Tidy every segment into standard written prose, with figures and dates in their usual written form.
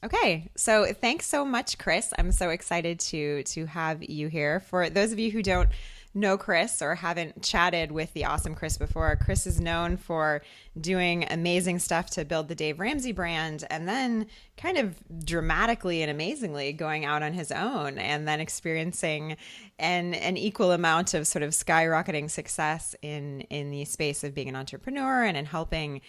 Okay, so thanks so much, Chris. I'm so excited to have you here. For those of you who don't know Chris or haven't chatted with the awesome Chris before, Chris is known for doing amazing stuff to build the Dave Ramsey brand and then kind of dramatically and amazingly going out on his own and then experiencing an equal amount of sort of skyrocketing success in the space of being an entrepreneur and in helping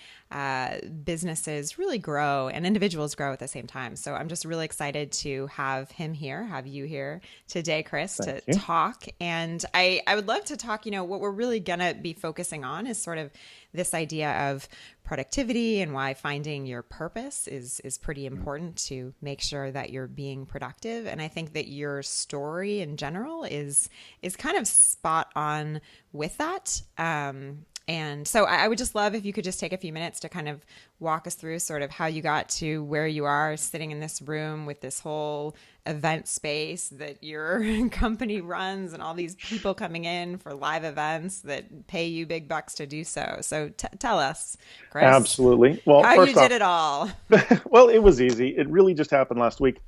businesses really grow and individuals grow at the same time. So I'm just really excited to have him here, have you here today, Chris, to talk. And I would love to talk, what we're really going to be focusing on is sort of this idea of productivity and why finding your purpose is pretty important to make sure that you're being productive. And I think that your story in general is kind of spot on with that. And so I would just love if you could just take a few minutes to kind of walk us through sort of how you got to where you are sitting in this room with this whole event space that your company runs and all these people coming in for live events that pay you big bucks to do so. So tell us, Chris. Absolutely. Well, how you did it all. Well, it was easy. It really just happened last week.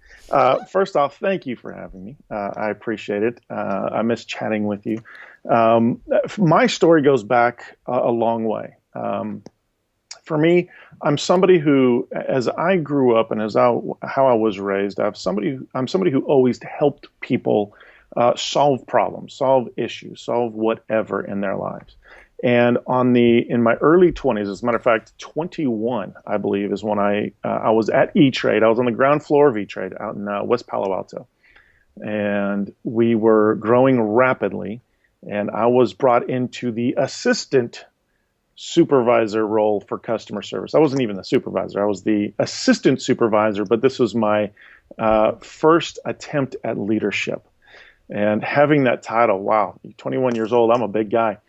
First off, thank you for having me. I appreciate it. I miss chatting with you. My story goes back a long way. For me, I'm somebody who, as I grew up and how I was raised, I'm somebody who always helped people solve problems, solve issues, solve whatever in their lives. And in my early 20s, as a matter of fact, 21, I believe, is when I was at E-Trade. I was on the ground floor of E-Trade out in West Palo Alto, and we were growing rapidly. And I was brought into the assistant supervisor role for customer service. I wasn't even the supervisor. I was the assistant supervisor, but this was my first attempt at leadership. And having that title, wow, 21 years old, I'm a big guy.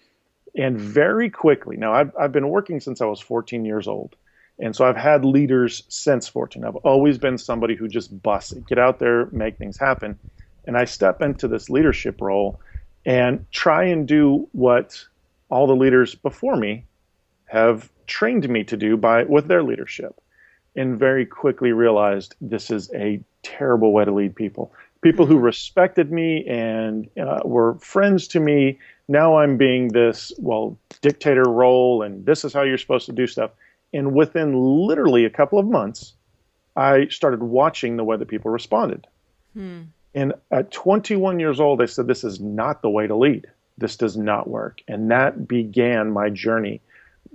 And very quickly, now I've been working since I was 14 years old. And so I've had leaders since 14. I've always been somebody who just busts it, get out there, make things happen. And I step into this leadership role and try and do what all the leaders before me have trained me to do with their leadership, and very quickly realized this is a terrible way to lead people. People who respected me and were friends to me, now I'm being this, dictator role, and this is how you're supposed to do stuff. And within literally a couple of months, I started watching the way that people responded. And at 21 years old, I said, this is not the way to lead. This does not work. And that began my journey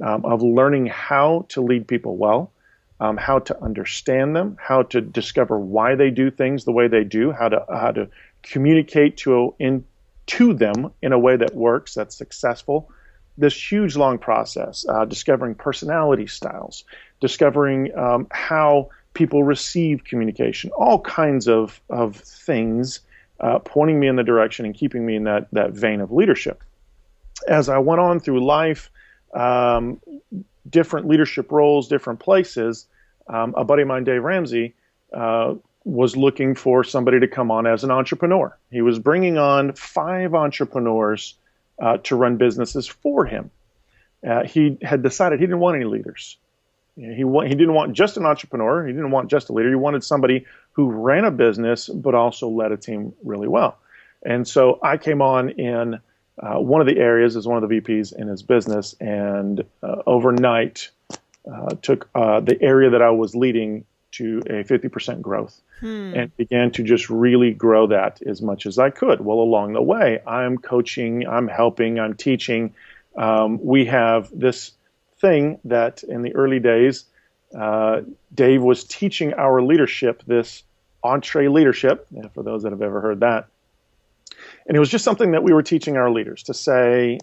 of learning how to lead people well, how to understand them, how to discover why they do things the way they do, how to communicate to them in a way that works, that's successful. This huge, long process, discovering personality styles, discovering how people receive communication, all kinds of things pointing me in the direction and keeping me in that vein of leadership. As I went on through life, different leadership roles, different places, a buddy of mine, Dave Ramsey, was looking for somebody to come on as an entrepreneur. He was bringing on 5 entrepreneurs to run businesses for him. He had decided he didn't want any leaders. He didn't want just an entrepreneur. He didn't want just a leader. He wanted somebody who ran a business but also led a team really well. And so I came on in one of the areas as one of the VPs in his business, and overnight took the area that I was leading to a 50% growth and began to just really grow that as much as I could. Well, along the way, I'm coaching, I'm helping, I'm teaching. We have this thing that in the early days, Dave was teaching our leadership, this entree leadership, for those that have ever heard that. And it was just something that we were teaching our leaders to say,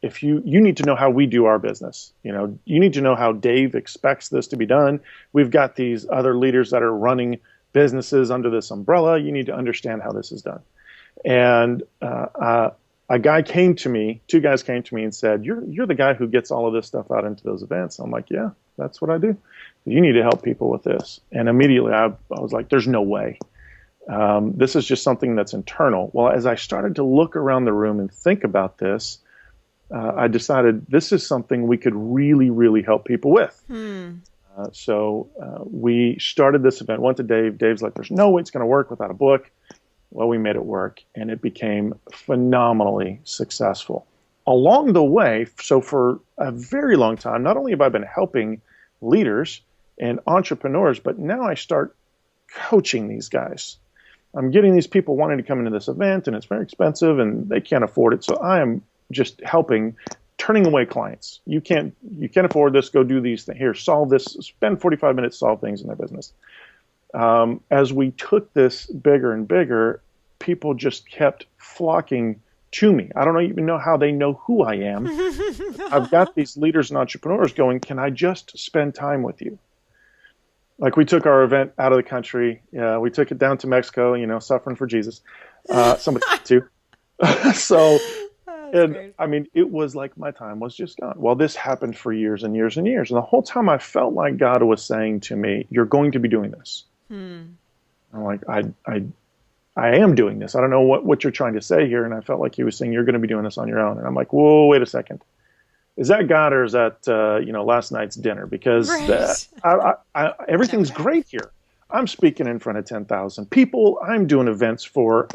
if you need to know how we do our business. You need to know how Dave expects this to be done. We've got these other leaders that are running businesses under this umbrella. You need to understand how this is done. And two guys came to me and said, you're the guy who gets all of this stuff out into those events. I'm like, yeah, that's what I do. You need to help people with this. And immediately I was like, there's no way. This is just something that's internal. Well, as I started to look around the room and think about this, I decided this is something we could really, really help people with. We started this event, went to Dave. Dave's like, there's no way it's going to work without a book. Well, we made it work, and it became phenomenally successful. Along the way, so for a very long time, not only have I been helping leaders and entrepreneurs, but now I start coaching these guys. I'm getting these people wanting to come into this event, and it's very expensive, and they can't afford it. So I am just helping, turning away clients. You can't afford this. Go do these things. Here, solve this. Spend 45 minutes, solve things in their business. As we took this bigger and bigger, people just kept flocking to me. I don't even know how they know who I am. I've got these leaders and entrepreneurs going, can I just spend time with you? Like, we took our event out of the country. We took it down to Mexico, suffering for Jesus. Somebody had to. So, and great. I mean, it was like my time was just gone. Well, this happened for years and years and years. And the whole time I felt like God was saying to me, you're going to be doing this. I'm like, I am doing this. I don't know what you're trying to say here. And I felt like he was saying, you're going to be doing this on your own. And I'm like, whoa, wait a second. Is that God, or is that, last night's dinner? Because everything's great here. I'm speaking in front of 10,000 people. I'm doing events for,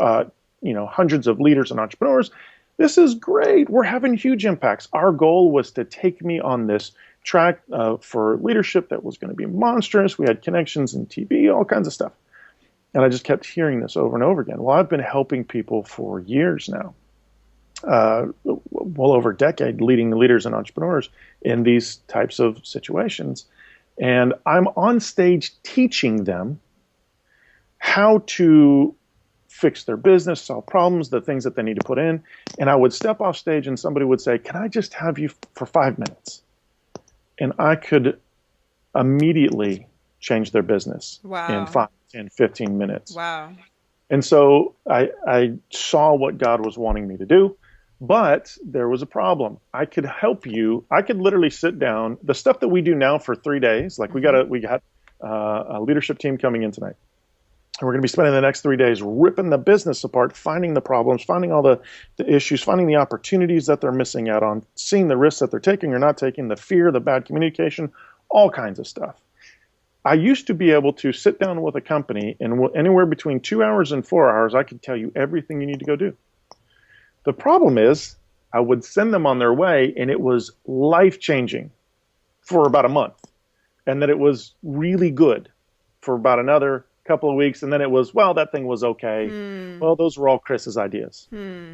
hundreds of leaders and entrepreneurs. This is great. We're having huge impacts. Our goal was to take me on this track for leadership that was going to be monstrous. We had connections in TV, all kinds of stuff. And I just kept hearing this over and over again. Well, I've been helping people for years now, well over a decade, leading the leaders and entrepreneurs in these types of situations. And I'm on stage teaching them how to fix their business, solve problems, the things that they need to put in. And I would step off stage and somebody would say, can I just have you for 5 minutes? And I could immediately change their business in 5, 10, 15 minutes. Wow. And so I saw what God was wanting me to do, but there was a problem. I could help you. I could literally sit down. The stuff that we do now for 3 days, like we got a leadership team coming in tonight. And we're going to be spending the next 3 days ripping the business apart, finding the problems, finding all the issues, finding the opportunities that they're missing out on, seeing the risks that they're taking or not taking, the fear, the bad communication, all kinds of stuff. I used to be able to sit down with a company, and anywhere between 2 hours and 4 hours, I could tell you everything you need to go do. The problem is I would send them on their way, and it was life-changing for about a month. And then it was really good for about another couple of weeks, and then it was, well, that thing was okay. Well, those were all Chris's ideas.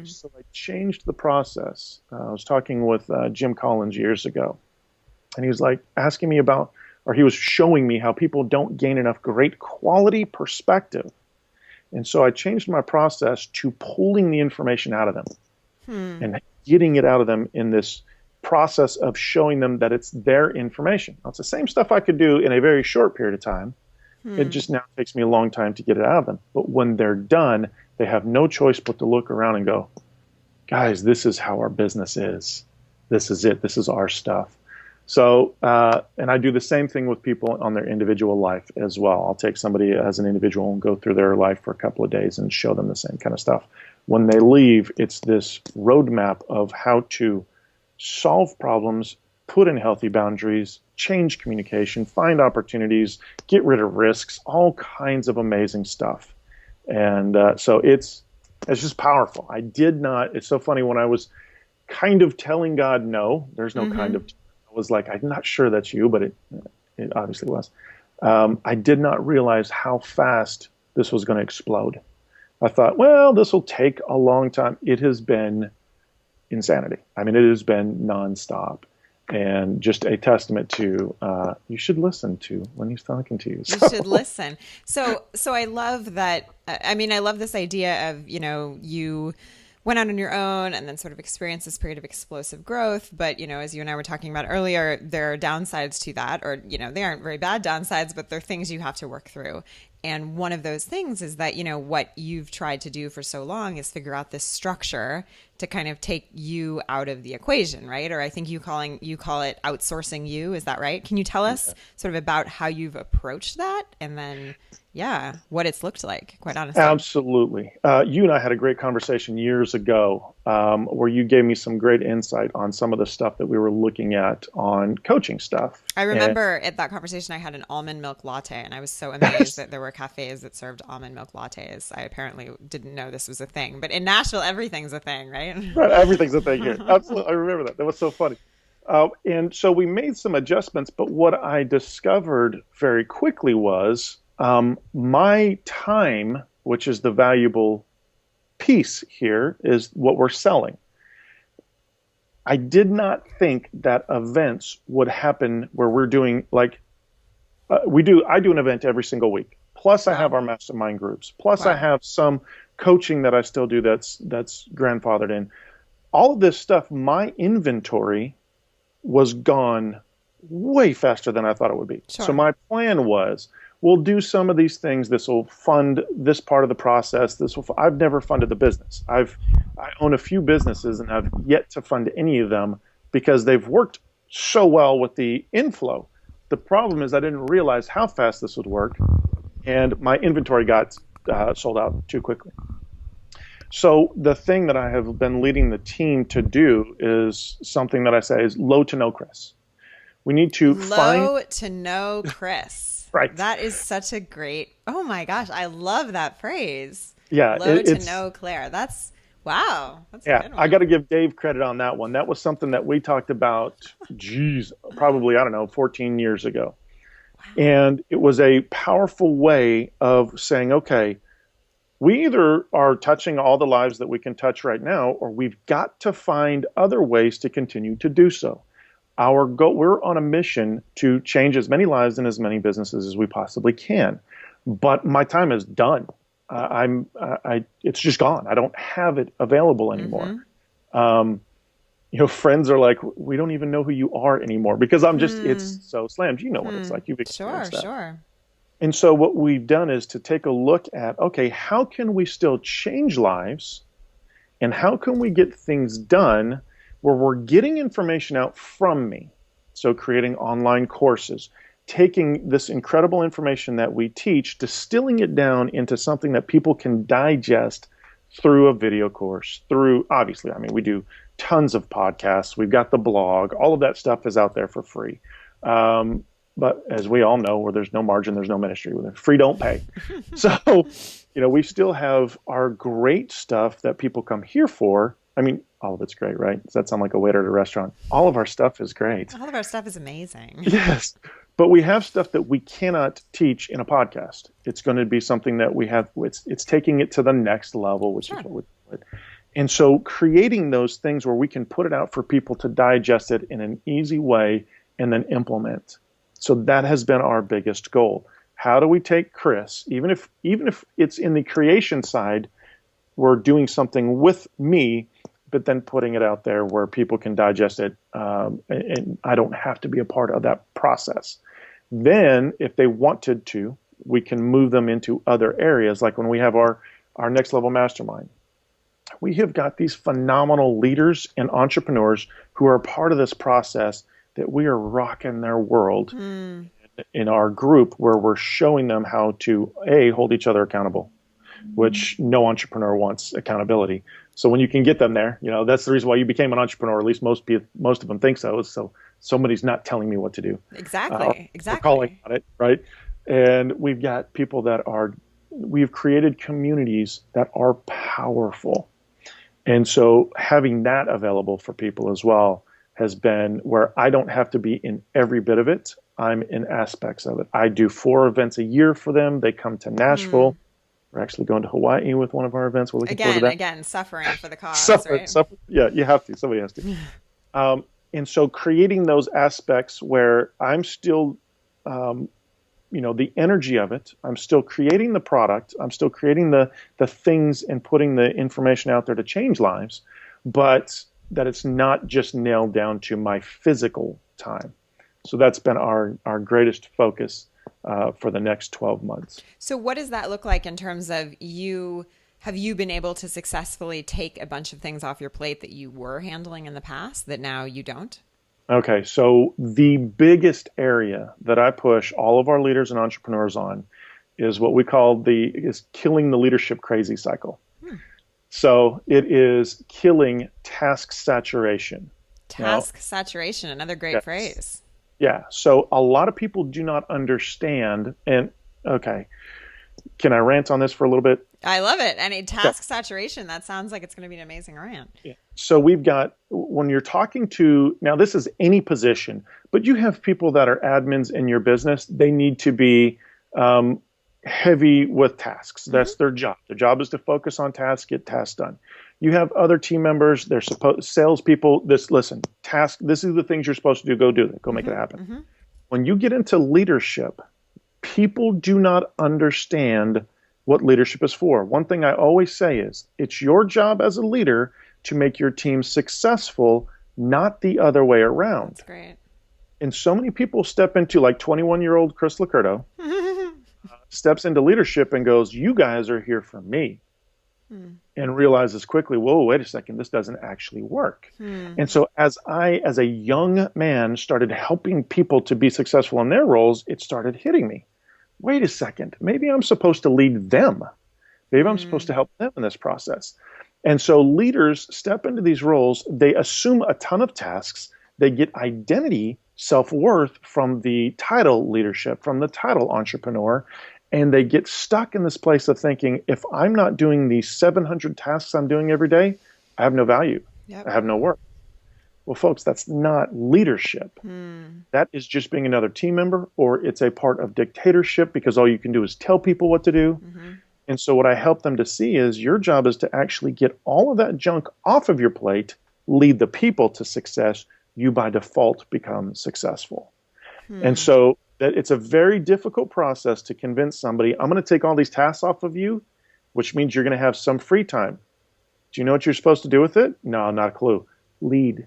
So I changed the process. I was talking with Jim Collins years ago, and he was like asking me about, or he was showing me how people don't gain enough great quality perspective. And so I changed my process to pulling the information out of them and getting it out of them in this process of showing them that it's their information. Now, it's the same stuff I could do in a very short period of time. It just now takes me a long time to get it out of them. But when they're done, they have no choice but to look around and go, guys, this is how our business is. This is it. This is our stuff. So, and I do the same thing with people on their individual life as well. I'll take somebody as an individual and go through their life for a couple of days and show them the same kind of stuff. When they leave, it's this roadmap of how to solve problems, put in healthy boundaries, change communication, find opportunities, get rid of risks, all kinds of amazing stuff. And so it's just powerful. It's so funny, when I was kind of telling God no, there's no kind of, I was like, I'm not sure that's you, but it obviously was. I did not realize how fast this was going to explode. I thought, well, this will take a long time. It has been insanity. I mean, it has been nonstop. And just a testament to, you should listen to when he's talking to you. You should listen. So I love that. I mean, I love this idea of, you went out on your own and then sort of experienced this period of explosive growth. But, as you and I were talking about earlier, there are downsides to that, or, they aren't very bad downsides, but they're things you have to work through. And one of those things is that, what you've tried to do for so long is figure out this structure to kind of take you out of the equation, right? Or I think you call it outsourcing you. Is that right? Can you tell us sort of about how you've approached that, and then, what it's looked like, quite honestly? Absolutely. You and I had a great conversation years ago where you gave me some great insight on some of the stuff that we were looking at on coaching stuff. I remember at that conversation, I had an almond milk latte, and I was so amazed that there were cafes that served almond milk lattes. I apparently didn't know this was a thing, but in Nashville, everything's a thing, right? Right, everything's a thing here. Absolutely. I remember that. That was so funny. And so we made some adjustments, but what I discovered very quickly was my time, which is the valuable piece here, is what we're selling. I did not think that events would happen where we're doing I do an event every single week. Plus I have our mastermind groups. Plus I have some coaching that I still do that's grandfathered in. All of this stuff, my inventory was gone way faster than I thought it would be. Sure. So my plan was, we'll do some of these things. This will fund this part of the process. I've never funded the business. I own a few businesses and have yet to fund any of them because they've worked so well with the inflow. The problem is I didn't realize how fast this would work, and my inventory got sold out too quickly. So the thing that I have been leading the team to do is something that I say is low to no Chris. We need to low to no Chris. Right. That is such a great, oh my gosh, I love that phrase. Yeah. Low to no Claire. That's, wow. That's a good one. I got to give Dave credit on that one. That was something that we talked about, probably, 14 years ago. Wow. And it was a powerful way of saying, okay, we either are touching all the lives that we can touch right now, or we've got to find other ways to continue to do so. Our goal, we're on a mission to change as many lives and as many businesses as we possibly can. But my time is done. It's just gone. I don't have it available anymore. Mm-hmm. Friends are like, we don't even know who you are anymore because it's so slammed. You know what it's like. You've experienced that. Sure. And so what we've done is to take a look at, okay, how can we still change lives, and how can we get things done where we're getting information out from me? So creating online courses, taking this incredible information that we teach, distilling it down into something that people can digest through a video course, obviously, we do tons of podcasts. We've got the blog. All of that stuff is out there for free. But as we all know, where there's no margin, there's no ministry. Where free don't pay. So, we still have our great stuff that people come here for. All of it's great, right? Does that sound like a waiter at a restaurant? All of our stuff is great. All of our stuff is amazing. Yes. But we have stuff that we cannot teach in a podcast. It's going to be something that we have. It's taking it to the next level, which is what we do it. And so creating those things where we can put it out for people to digest it in an easy way and then implement. So that has been our biggest goal. How do we take Chris, even if it's in the creation side, we're doing something with me, but then putting it out there where people can digest it, and I don't have to be a part of that process. Then, if they wanted to, we can move them into other areas, like when we have our next level mastermind. We have got these phenomenal leaders and entrepreneurs who are part of this process that we are rocking their world in our group, where we're showing them how to hold each other accountable, which no entrepreneur wants accountability. So when you can get them there, that's the reason why you became an entrepreneur. At least most of them think so. Is so somebody's not telling me what to do. Exactly. We're calling on it, right? And we've got people we've created communities that are powerful. And so having that available for people as well has been where I don't have to be in every bit of it. I'm in aspects of it. I do 4 events a year for them. They come to Nashville. We're actually going to Hawaii with one of our events. We're looking forward to that. Again, suffering for the cause, Suffer. Yeah, you have to. Somebody has to. And so creating those aspects where I'm still, the energy of it, I'm still creating the product, I'm still creating the things and putting the information out there to change lives, but that it's not just nailed down to my physical time. So that's been our greatest focus for the next 12 months. So what does that look like in terms of you? Have you been able to successfully take a bunch of things off your plate that you were handling in the past that now you don't? Okay, so the biggest area that I push all of our leaders and entrepreneurs on is what we call is killing the leadership crazy cycle. So it is killing task saturation. Task saturation, another great Yes. phrase. Yeah. So a lot of people do not understand. And okay, can I rant on this for a little bit? I love it. And a task saturation, that sounds like it's going to be an amazing rant. Yeah. So we've got, when you're talking to, now this is any position, but you have people that are admins in your business, they need to be heavy with tasks. That's their job. Their job is to focus on tasks, get tasks done. You have other team members, they're salespeople. Listen, this is the things you're supposed to do. Go do it. Go make it happen. When you get into leadership, people do not understand what leadership is for. One thing I always say is it's your job as a leader to make your team successful, not the other way around. That's great. And so many people step into, like 21-year-old Chris LoCurto steps into leadership and goes, you guys are here for me. And realizes quickly, whoa, wait a second, this doesn't actually work. And so as a young man, started helping people to be successful in their roles, it started hitting me. Wait a second, maybe I'm supposed to lead them. Maybe I'm supposed to help them in this process. And so leaders step into these roles, they assume a ton of tasks, they get identity, self-worth from the title leadership, from the title entrepreneur, and they get stuck in this place of thinking, if I'm not doing these 700 tasks I'm doing every day, I have no value. Yep. I have no worth. Well, folks, that's not leadership. That is just being another team member, or it's a part of dictatorship because all you can do is tell people what to do. And so what I help them to see is your job is to actually get all of that junk off of your plate, lead the people to success. You by default become successful. And so that it's a very difficult process to convince somebody, I'm going to take all these tasks off of you, which means you're going to have some free time. Do you know what you're supposed to do with it? No, not a clue. Lead.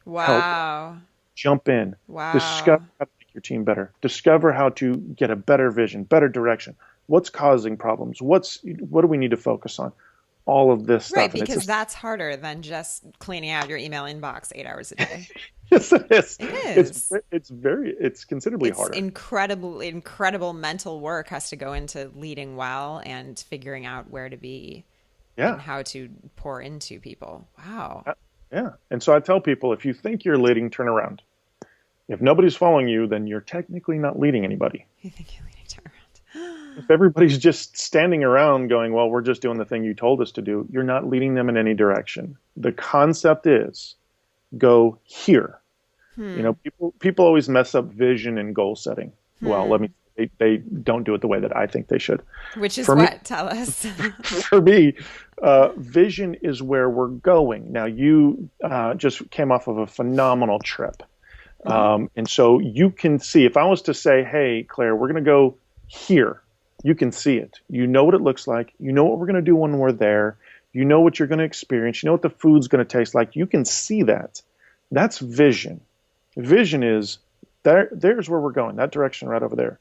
Wow. Help. Jump in. Wow. Discover how to make your team better. Discover how to get a better vision, better direction. What's causing problems? What do we need to focus on? All of this stuff. Right, because that's harder than just cleaning out your email inbox 8 hours a day. Yes, it is. It is. It's considerably harder. Incredible mental work has to go into leading well and figuring out where to be and how to pour into people. Wow. Yeah. And so I tell people, if you think you're leading, turn around. If nobody's following you, then you're technically not leading anybody. You think you're leading, turn around. If everybody's just standing around going, well, we're just doing the thing you told us to do, you're not leading them in any direction. The concept is go here. You know, people always mess up vision and goal setting. Well, they don't do it the way that I think they should. Which is For what? me, Tell us. For me, vision is where we're going. Now, you just came off of a phenomenal trip. And so you can see, if I was to say, hey, Claire, we're going to go here, you can see it. You know what it looks like. You know what we're going to do when we're there. You know what you're going to experience. You know what the food's going to taste like. You can see that. That's vision. Vision is there's where we're going, that direction right over there.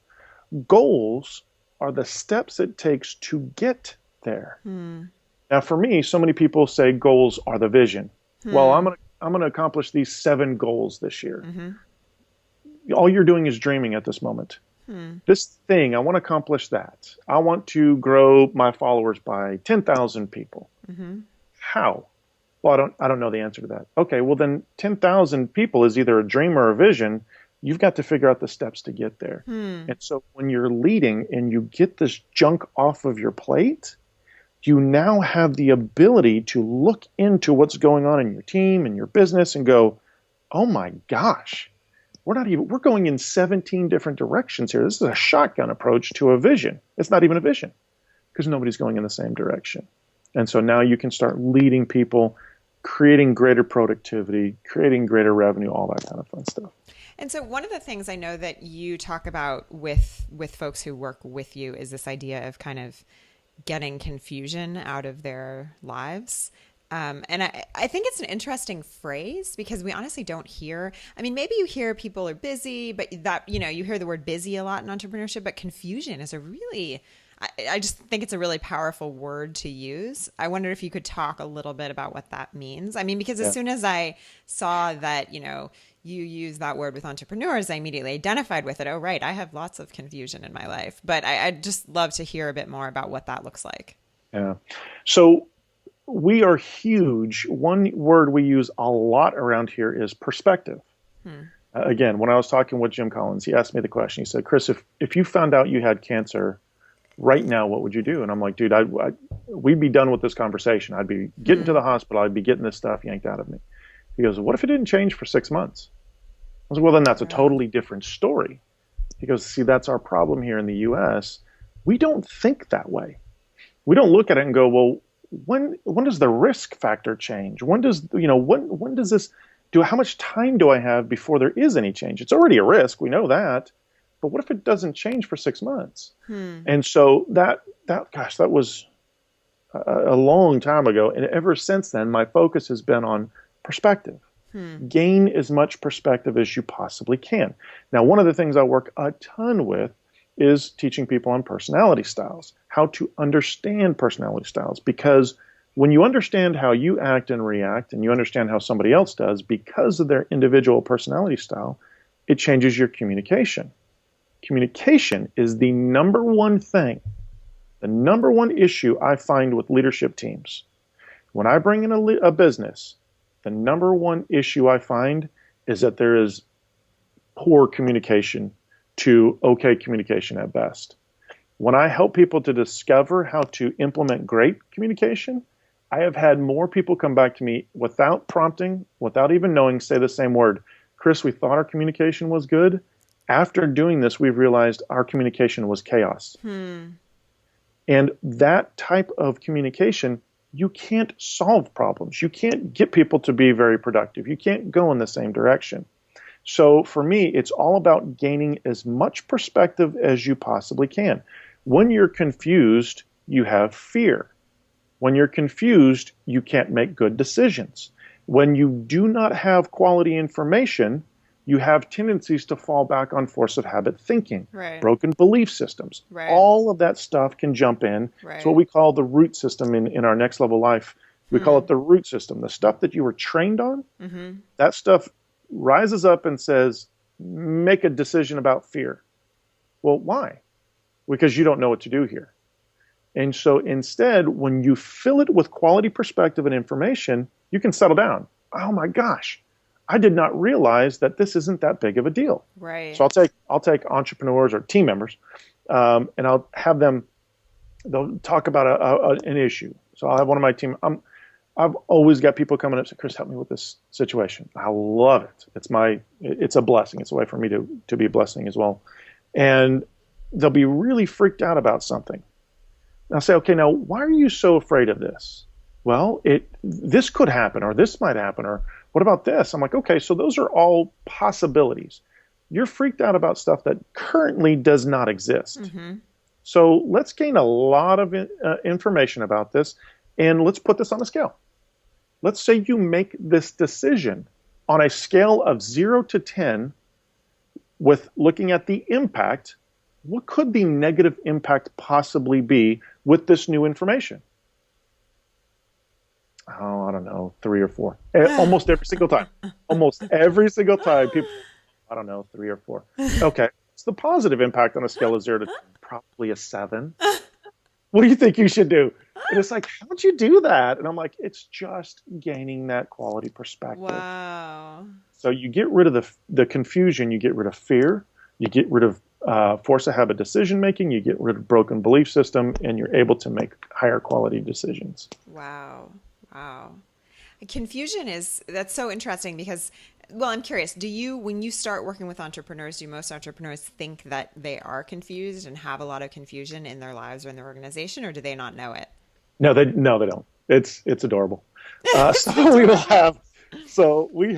Goals are the steps it takes to get there. Now, for me, so many people say goals are the vision. Well, I'm going to accomplish these 7 goals this year. All you're doing is dreaming at this moment. This thing, I want to accomplish that. I want to grow my followers by 10,000 people. How? Well, I don't know the answer to that. Okay, well then 10,000 people is either a dream or a vision. You've got to figure out the steps to get there. And so when you're leading and you get this junk off of your plate, you now have the ability to look into what's going on in your team and your business and go, oh my gosh, we're going in 17 different directions here. This is a shotgun approach to a vision. It's not even a vision because nobody's going in the same direction. And so now you can start leading people, creating greater productivity, creating greater revenue, all that kind of fun stuff. And so one of the things I know that you talk about with folks who work with you is this idea of kind of getting confusion out of their lives. And I think it's an interesting phrase because we honestly don't hear, I mean, maybe you hear people are busy, but that, you hear the word busy a lot in entrepreneurship, but confusion is I just think it's a really powerful word to use. I wonder if you could talk a little bit about what that means. I mean, because as soon as I saw that, you use that word with entrepreneurs, I immediately identified with it. Oh, right. I have lots of confusion in my life, but I'd just love to hear a bit more about what that looks like. Yeah. So we are huge. One word we use a lot around here is perspective. Again, when I was talking with Jim Collins, he asked me the question. He said, Chris, if you found out you had cancer right now, what would you do? And I'm like, dude, we'd be done with this conversation. I'd be getting to the hospital. I'd be getting this stuff yanked out of me. He goes, what if it didn't change for 6 months? I was like, well, then that's a totally different story. He goes, see, that's our problem here in the U.S. We don't think that way. We don't look at it and go, well, when does the risk factor change? When does, when does this how much time do I have before there is any change? It's already a risk. We know that. But what if it doesn't change for 6 months? And so that was a long time ago. And ever since then, my focus has been on perspective. Gain as much perspective as you possibly can. Now, one of the things I work a ton with is teaching people on personality styles, how to understand personality styles. Because when you understand how you act and react, and you understand how somebody else does because of their individual personality style, it changes your communication. Communication is the number one thing, the number one issue I find with leadership teams. When I bring in a business, the number one issue I find is that there is poor communication to okay communication at best. When I help people to discover how to implement great communication, I have had more people come back to me without prompting, without even knowing, say the same word. Chris, we thought our communication was good. After doing this, we've realized our communication was chaos. And that type of communication, you can't solve problems. You can't get people to be very productive. You can't go in the same direction. So for me, it's all about gaining as much perspective as you possibly can. When you're confused, you have fear. When you're confused, you can't make good decisions. When you do not have quality information, you have tendencies to fall back on force of habit thinking, broken belief systems. All of that stuff can jump in. It's what we call the root system in our next level life. We call it the root system. The stuff that you were trained on, that stuff rises up and says, make a decision about fear. Well, why? Because you don't know what to do here. And so instead, when you fill it with quality perspective and information, you can settle down. Oh my gosh, I did not realize that this isn't that big of a deal. So I'll take entrepreneurs or team members, and I'll have them. They'll talk about an issue. So I'll have one of my team. I've always got people coming up and say, Chris, help me with this situation. I love it. It's a blessing. It's a way for me to be a blessing as well. And they'll be really freaked out about something. I'll say, okay, now why are you so afraid of this? Well, this could happen, or this might happen, or what about this? I'm like, okay, so those are all possibilities. You're freaked out about stuff that currently does not exist. So let's gain a lot of information about this, and let's put this on a scale. Let's say you make this decision on a scale of 0 to 10 with looking at the impact. What could the negative impact possibly be with this new information? Oh, I don't know, 3 or 4. Almost every single time. Almost every single time, people, I don't know, 3 or 4. Okay, it's the positive impact on a scale of 0 to 10, probably a 7. What do you think you should do? And it's like, how'd you do that? And I'm like, it's just gaining that quality perspective. Wow. So you get rid of the confusion, you get rid of fear, you get rid of force of habit decision making, you get rid of broken belief system, and you're able to make higher quality decisions. Wow. Confusion that's so interesting because, well, I'm curious, when you start working with entrepreneurs, do most entrepreneurs think that they are confused and have a lot of confusion in their lives or in their organization, or do they not know it? No, they don't. It's adorable. So when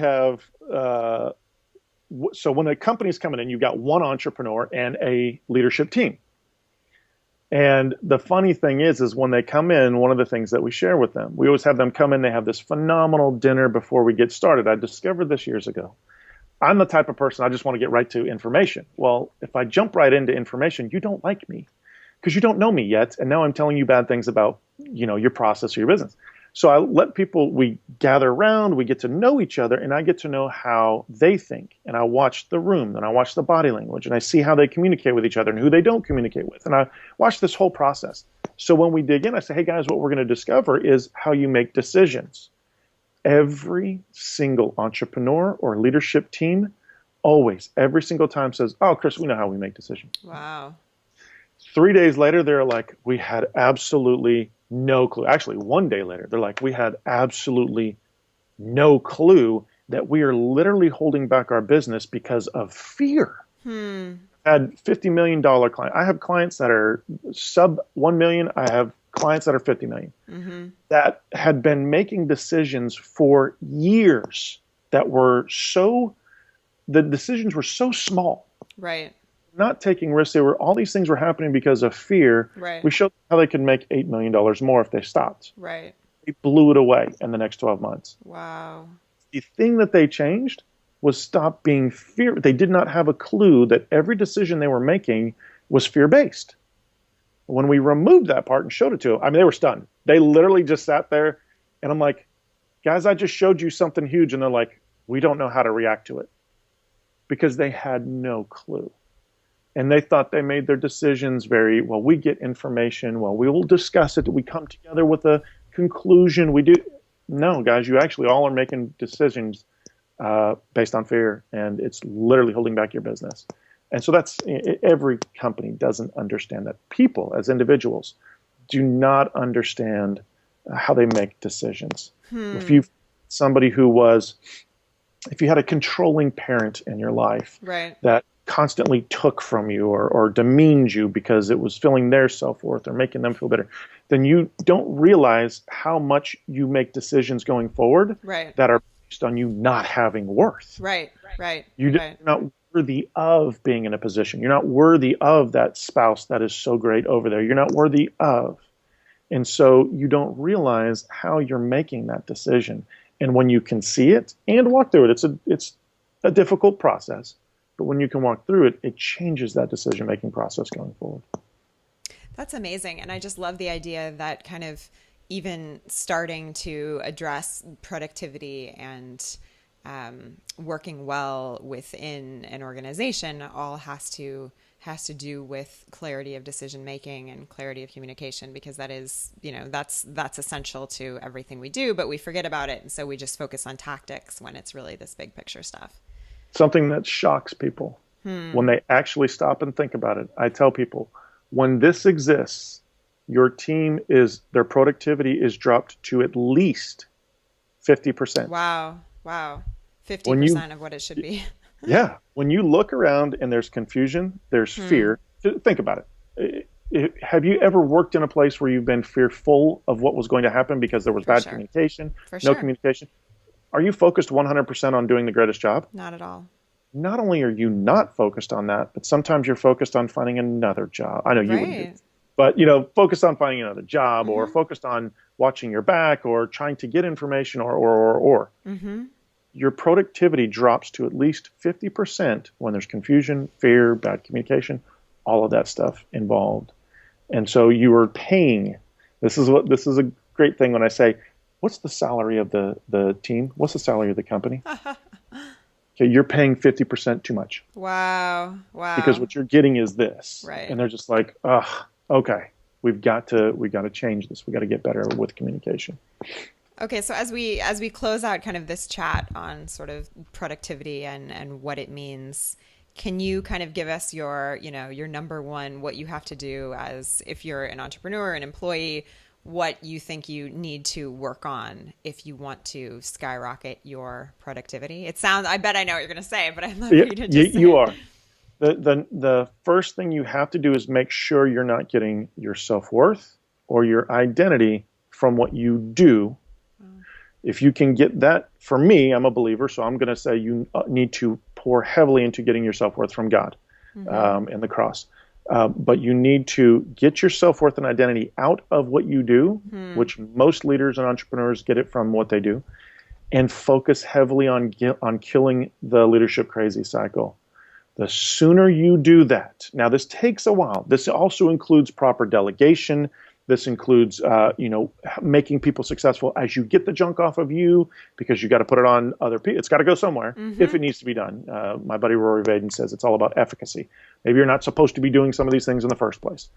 a company's coming in, you've got one entrepreneur and a leadership team. And the funny thing is when they come in, one of the things that we share with them, we always have them come in, they have this phenomenal dinner before we get started. I discovered this years ago. I'm the type of person, I just want to get right to information. Well, if I jump right into information, you don't like me because you don't know me yet. And now I'm telling you bad things about, your process or your business. So I let people, we gather around, we get to know each other, and I get to know how they think. And I watch the room, and I watch the body language, and I see how they communicate with each other and who they don't communicate with. And I watch this whole process. So when we dig in, I say, hey guys, what we're going to discover is how you make decisions. Every single entrepreneur or leadership team always, every single time says, oh, Chris, we know how we make decisions. Wow. 3 days later, they're like, we had absolutely no clue. Actually, 1 day later, they're like, we had absolutely no clue that we are literally holding back our business because of fear. I had $50 million clients. I have clients that are sub 1 million. I have clients that are 50 million that had been making decisions for years that were the decisions were so small. Right. Not taking risks. All these things were happening because of fear. Right. We showed them how they could make $8 million more if they stopped. Right. They blew it away in the next 12 months. Wow. The thing that they changed was stop being fear. They did not have a clue that every decision they were making was fear-based. When we removed that part and showed it to them, they were stunned. They literally just sat there, and I'm like, guys, I just showed you something huge. And they're like, we don't know how to react to it because they had no clue. And they thought they made their decisions very, well, we get information. Well, we will discuss it. We come together with a conclusion. We do. No, guys, you actually all are making decisions based on fear. And it's literally holding back your business. And so every company doesn't understand that. People as individuals do not understand how they make decisions. If you had a controlling parent in your life that constantly took from you or demeaned you because it was filling their self-worth or making them feel better, then you don't realize how much you make decisions going forward that are based on you not having worth. Right. You're not worthy of being in a position. You're not worthy of that spouse that is so great over there. You're not worthy of. And so you don't realize how you're making that decision. And when you can see it and walk through it, it's a difficult process. But when you can walk through it, it changes that decision-making process going forward. That's amazing. And I just love the idea that kind of even starting to address productivity and working well within an organization all has to do with clarity of decision making and clarity of communication, because that is, that's essential to everything we do, but we forget about it. And so we just focus on tactics when it's really this big picture stuff. Something that shocks people when they actually stop and think about it. I tell people, when this exists, your team their productivity is dropped to at least 50%. Wow. 50% of what it should be. Yeah. When you look around and there's confusion, there's fear. Think about it. Have you ever worked in a place where you've been fearful of what was going to happen because there was bad communication, no communication? Are you focused 100% on doing the greatest job? Not at all. Not only are you not focused on that, but sometimes you're focused on finding another job. I know you wouldn't do, but focused on finding another job or focused on watching your back or trying to get information or. Your productivity drops to at least 50% when there's confusion, fear, bad communication, all of that stuff involved. And so you are paying. This is a great thing when I say, what's the salary of the team? What's the salary of the company? Okay, you're paying 50% too much. Wow. Because what you're getting is this. Right. And they're just like, okay, we've got to change this. We got to get better with communication. Okay, so as we close out kind of this chat on sort of productivity and what it means, can you kind of give us your number one, what you have to do as if you're an entrepreneur, an employee, what you think you need to work on if you want to skyrocket your productivity? I bet I know what you're going to say, but I'd love for you to just say you are. The first thing you have to do is make sure you're not getting your self-worth or your identity from what you do. If you can get that, for me, I'm a believer, so I'm going to say you need to pour heavily into getting your self-worth from God and the cross. But you need to get your self-worth and identity out of what you do, which most leaders and entrepreneurs get it from what they do, and focus heavily on killing the leadership crazy cycle. The sooner you do that, now this takes a while. This also includes proper delegation. This includes, making people successful as you get the junk off of you, because you got to put it on other people. It's got to go somewhere if it needs to be done. My buddy Rory Vaden says it's all about efficacy. Maybe you're not supposed to be doing some of these things in the first place.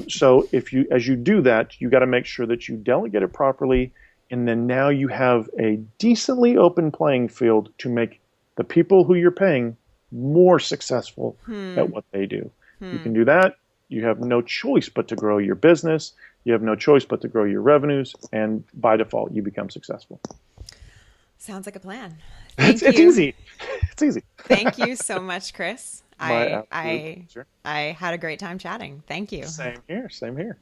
So as you do that, you got to make sure that you delegate it properly, and then now you have a decently open playing field to make the people who you're paying more successful at what they do. You can do that. You have no choice but to grow your business. You have no choice but to grow your revenues. And by default, you become successful. Sounds like a plan. It's easy. It's easy. Thank you so much, Chris. Sure. I had a great time chatting. Thank you. Same here.